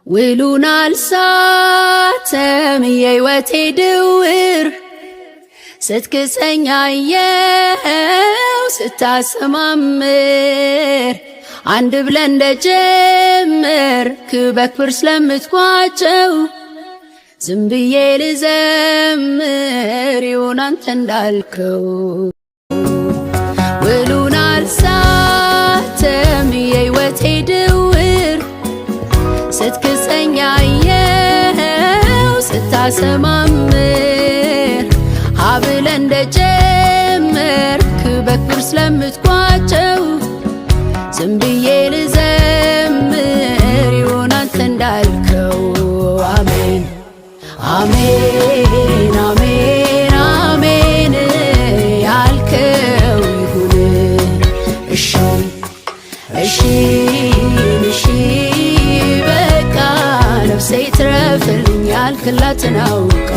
ውሉን አልሳተም የሕይወቴ ድውር ስትክሰኝ አየው ስታሰማምር አንድ ብለን እንደጀመርክ በክብር ስለምትቋጨው ዝም ብዬ ልዘምር ይሁን አንተ እንዳልከው። ውሉን አልሳተም የሕይወቴ ድውር ስትክሰኝ አየው ስታሰማምር አብለ እንደጀመርክ በክብር ስለምትቋጨው ዝም ብዬ ልዘምር ይሁን አንተ እንዳልከው። አሜን አሜን አሜን አሜን ያልከው ይሁን። እሺ እሺ እሺ በቃ ነፍሴ ትረፍልኝ ያልክላትን አውቃ